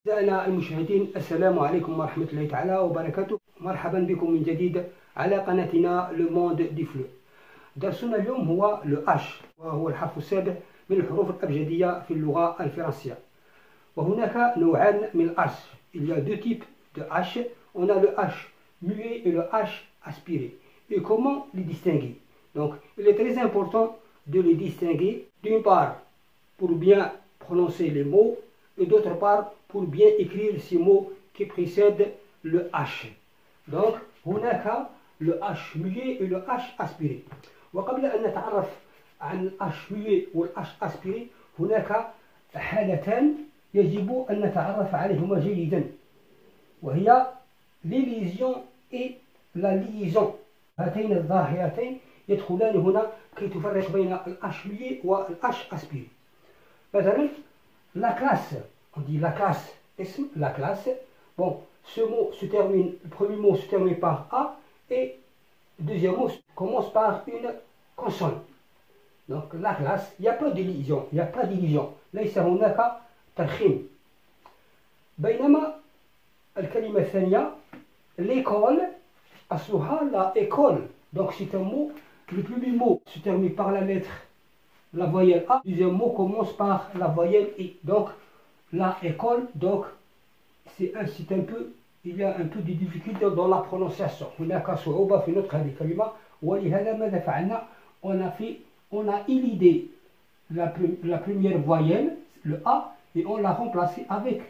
أعزائنا المشاهدين، السلام عليكم ورحمة الله تعالى وبركاته. مرحبا بكم من جديد على قناتنا لو موند دي فلو. درسنا اليوم هو لو اش، وهو الحرف السابع من الحروف الأبجدية في اللغة الفرنسية. وهناك نوعان من الأش. Il y a deux types de H. On a le H muet et le H aspiré. Et comment les distinguer? Donc, il est très important de les distinguer, d'une part pour bien prononcer les mots, et d'autre part pour bien écrire ces mots qui précèdent le H. Donc, هناك le H muet et le H aspiré. وقبل أن نتعرف عن ال H muet وال H aspiré، هناك حالتان يجب أن نتعرف عليهما جيدا، وهي l'illusion et la liaison. هاتين الظاهرتين يدخلان هنا كي تفرق بين ال H muet وال H aspiré. مثلا la classe, on dit la classe, اسم la classe. Bon, ce mot se termine, le premier mot se termine par A et le deuxième mot commence par une consonne. Donc la classe, il n'y a pas de liaison, il n'y a pas d'illusion. ليس هناك ترخيم. بينما الكلمة الثانية l'école أصلها la école. Donc c'est un mot, le premier mot se termine par la lettre, la voyelle A, le deuxième mot commence par la voyelle I. Donc la école, donc c'est un peu, il y a un peu de difficulté dans la prononciation. هناك صعوبة في نطق هذه الكلمة، ولهذا ماذا فعلنا؟ On a élidé la première voyelle, le A, et on l'a remplacé avec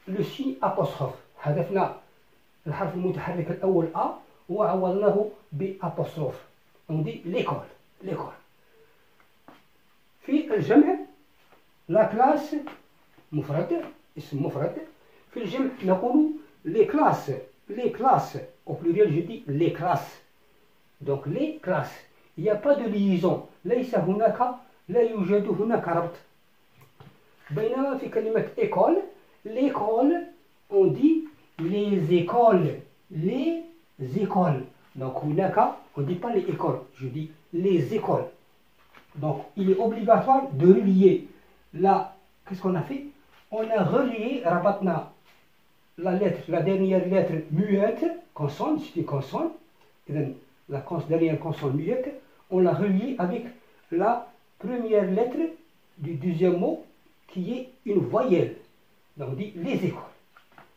le signe apostrophe. حذفنا الحرف المتحرك الأول A وعوضناه بأبوستروف. On dit l'école, l'école. في الجمع la classe مفرد، اسم مفرد. في الجمع نقول les classes, les classes. Au pluriel je dis les classes. Donc les classes. Il n'y a pas de liaison. ليس هناك، لا يوجد هناك ربط. بينما في كلمة école، l'école on dit les écoles, les écoles. Donc هناك on ne dit pas les écoles, je dis les écoles. Donc il est obligatoire de relier la, qu'est-ce qu'on a fait? On a relié, rabatna la lettre, la dernière lettre muette, consonne, c'est une consonne, la dernière consonne muette, on l'a relié avec la première lettre du deuxième mot qui est une voyelle. Donc on dit les écoles.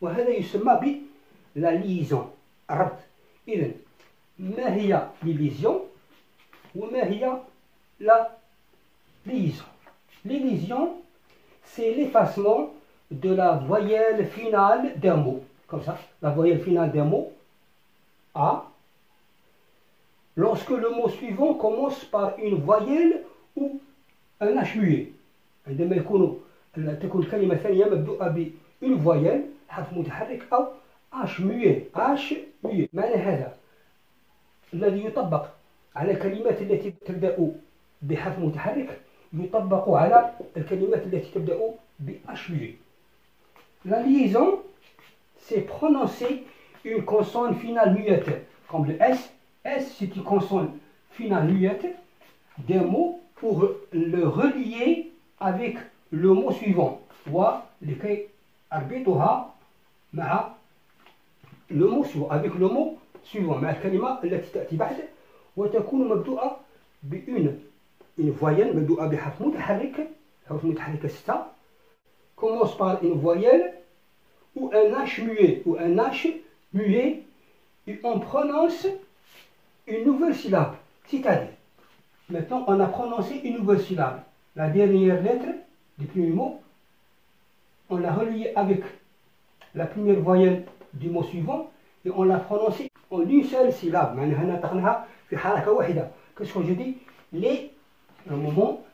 وهذا يسمى la liaison. ربط. إذن ما هي l'illusion وما هي la liaison? L'illusion, c'est l'effacement de la voyelle finale d'un mot. Comme ça, la voyelle finale d'un mot, A, lorsque le mot suivant commence par une voyelle ou un H muet. عندما تكون الكلمة الثانية مبدوءة بune voyelle، حرف متحرك أو H muet. H muet. معنى هذا الذي يطبق على الكلمات التي تبدأ بحرف متحرك يطبق على الكلمات التي تبدأ بH muet. La liaison, c'est prononcer une consonne finale muette, comme le S. S, c'est une consonne finale muette d'un mot pour le relier avec le mot suivant. ولكي أربطها مع le mot suivant, avec le mot suivant, مع الكلمة التي تأتي بعد، وتكون مبدوءة une voyelle مبدوءة بحرف متحرك، حرف متحرك 6، commence par une voyelle ou un H muet ou un H muet, et on prononce une nouvelle syllabe. C'est-à-dire, maintenant on a prononcé une nouvelle syllabe. La dernière lettre du premier mot, on l'a reliée avec la première voyelle du mot suivant et on l'a prononcé en une seule syllabe. معناها نطقناها في حركة واحدة. Qu'est-ce que je dis? Les, un moment,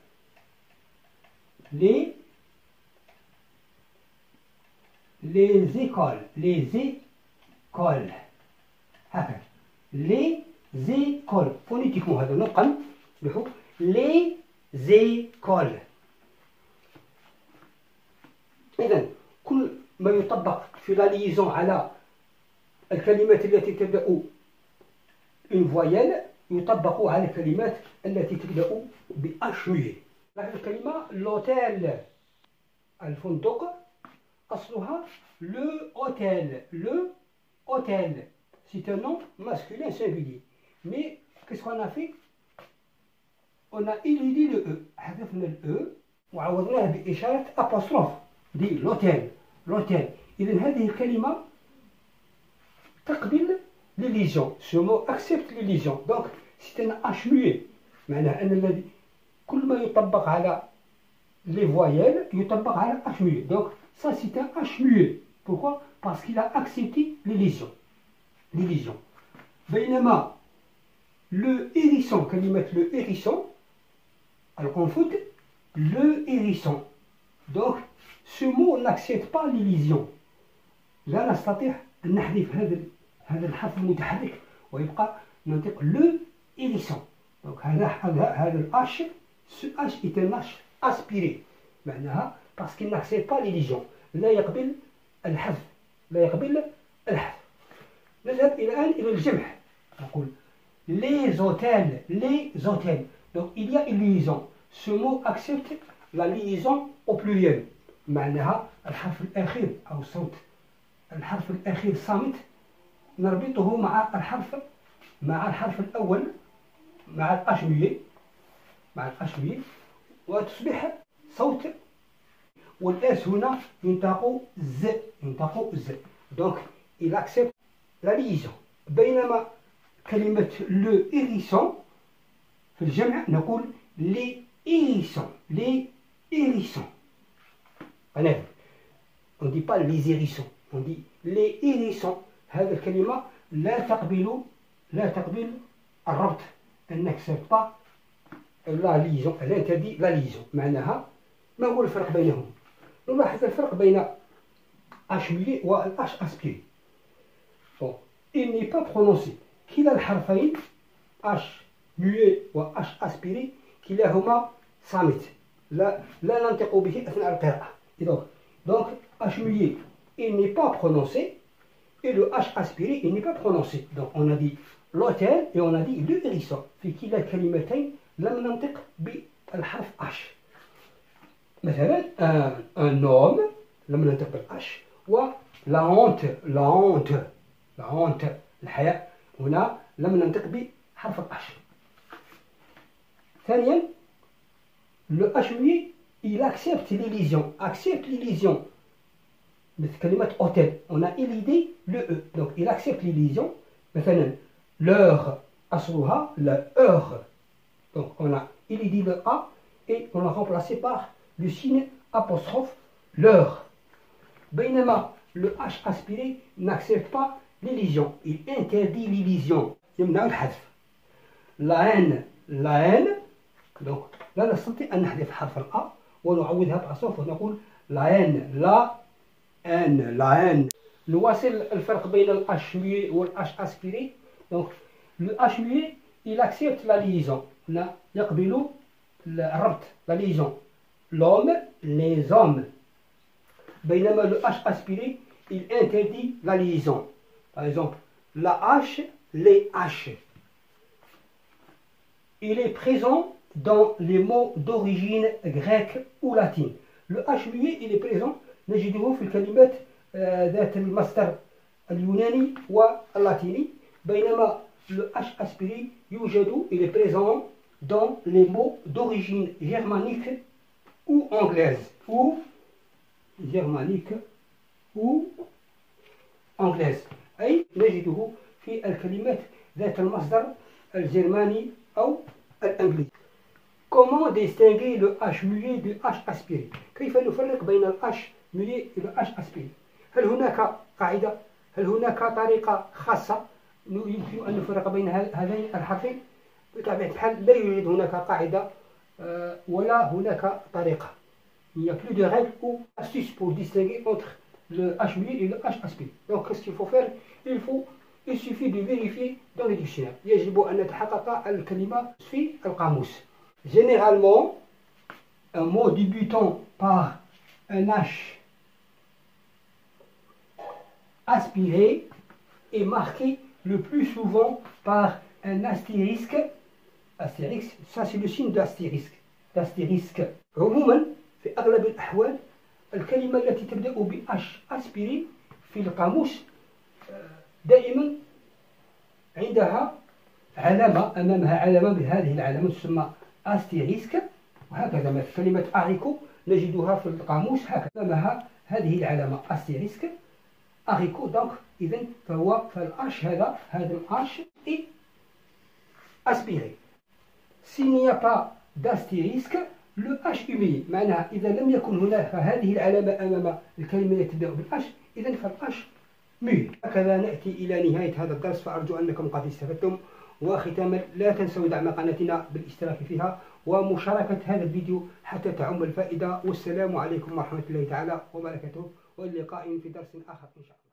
les écoles, les écoles. هكذا. Les écoles. Phonétiquement هذا نطقا les écoles. إذن كل ما يطبق في la liaison على الكلمات التي تبدأ une voyelle يطبق على الكلمات التي تبدأ بH muet. الكلمة l'hôtel، الفندق، أصلها le hôtel. Le hôtel. C'est un nom masculin singulier. Mais qu'est-ce qu'on a fait? On a éludé le E. حذفنا ال E وعوضناه بإشارة apostrophe. دي l'hôtel. L'hôtel. إذن هذه الكلمة تقبل l'élision. Ce mot accepte l'élision. Donc c'est un H muet. معناه أن الذي كل ما يطبق على les voyelles يطبق على H muet. Donc ça c'est un H muet. Pourquoi? Parce qu'il a accepté l'élision. L'élision. بينما le hérisson, كلمة le hérisson, القنفذ, le hérisson. Donc ce mot n'accepte pas l'élision. لا نستطيع أن نحذف هذا الحرف المتحرك ويبقى ننطق le hérisson. Donc هذا ال H, ce H est un H aspiré. معناها parce qu'il n'accepte pas l'élision. لا يقبل الحذف. لا يقبل الحذف. نذهب الآن إلى الجمع. نقول les hôtels, les hôtels. Donc il y a une liaison. Ce mot accepte la liaison au pluriel. معناها الحرف الأخير أو الصوت الحرف الأخير صامت نربطه مع الحرف الأول مع الأشمية وتصبح صوت والأس هنا ينطق ز donc il accepte la liaison. بينما كلمة le hérisson في الجمع نقول les hérissons. On ne dit pas les hérissons, on dit les hérissons. هذه الكلمة لا تقبل الربط. Elle n'accepte pas la liaison. Elle interdit la liaison. معناها ما هو الفرق بينهم؟ نلاحظ الفرق بين H muet و H aspiré. Bon, il n'est pas prononcé. كلا الحرفين H muet و H aspiré كلاهما صامت. لا ننطق به أثناء القراءة. Donc H muet il n'est pas prononcé et le H aspiré il n'est pas prononcé. Donc on a dit l'hôtel et on a dit le hérisson. في كلا الكلمتين لم ننطق بالحرف H. مثلا un homme لم ننطق بالH و la honte الحياء هنا لم ننطق بحرف الH. ثانيا le H muet il accepte l'élision. مثل كلمة hôtel on a élidé le E donc il accepte l'élision. مثلا l'heure أصلها la heure donc on a élidé le A et on l'a remplacé par le signe apostrophe l'heure. بينما le H aspiré n'accepte pas l'élision. Il interdit l'élision. يمنع الحذف. la haine donc لا نستطيع أن نحذف حرف الأ ونعوضها بأصوف ونقول la haine. نواصل الفرق بين ال H muet و ال H aspiré. Donc le H muet il accepte la liaison. لا يقبل الربط la liaison. L'homme, les hommes. بينما le H aspiré il interdit la liaison. Par exemple la H, les H. Il est présent dans les mots d'origine grecque ou latine. Le H muet il est présent نجده في الكلمات ذات المصدر اليوناني واللاتيني. بينما le H aspiré يوجد il est présent dans les mots d'origine germanique ou anglaise أي نجده في الكلمات ذات المصدر الجرماني أو الأنجليزي. Comment distinguer le H muet du H aspiré؟ كيف نفرق بين ال H muet et le H aspiré؟ هل هناك قاعدة؟ هل هناك طريقة خاصة يمكن أن نفرق بين هذين الحرفين؟ بطبيعة الحال لا يوجد هناك قاعدة ولا هناك طريقة. Il n'y a plus de règles ou astuces pour distinguer entre le H muet et le H aspiré. Donc qu'est-ce qu'il faut faire? Il suffit de vérifier dans le dictionnaire. يجب أن نتحقق الكلمة في القاموس. Généralement, un mot débutant par un H aspiré est marqué le plus souvent par un astérisque. Ça c'est le signe d'astérisque. عموما في أغلب الأحوال الكلمة التي تبدأ بأش أسبيرين في القاموس دائما عندها علامة أمامها، علامة بهذه العلامة تسمى أستيريسك، وهكذا مثل كلمة أريكو نجدها في القاموس هكذا أمامها هذه العلامة أستيريسك أريكو. دونك إذن فالأش هذا الأش إي أسبيري. s'il n'y a pas d'astérisque le H humilié، معناها إذا لم يكن هناك هذه العلامة أمام الكلمة التي تبدأ بالأش إذن فالأش مي. هكذا نأتي إلى نهاية هذا الدرس، فأرجو أنكم قد استفدتم. وختاما لا تنسوا دعم قناتنا بالاشتراك فيها ومشاركة هذا الفيديو حتى تعم الفائدة. والسلام عليكم ورحمة الله تعالى وبركاته، واللقاء في درس آخر إن شاء الله.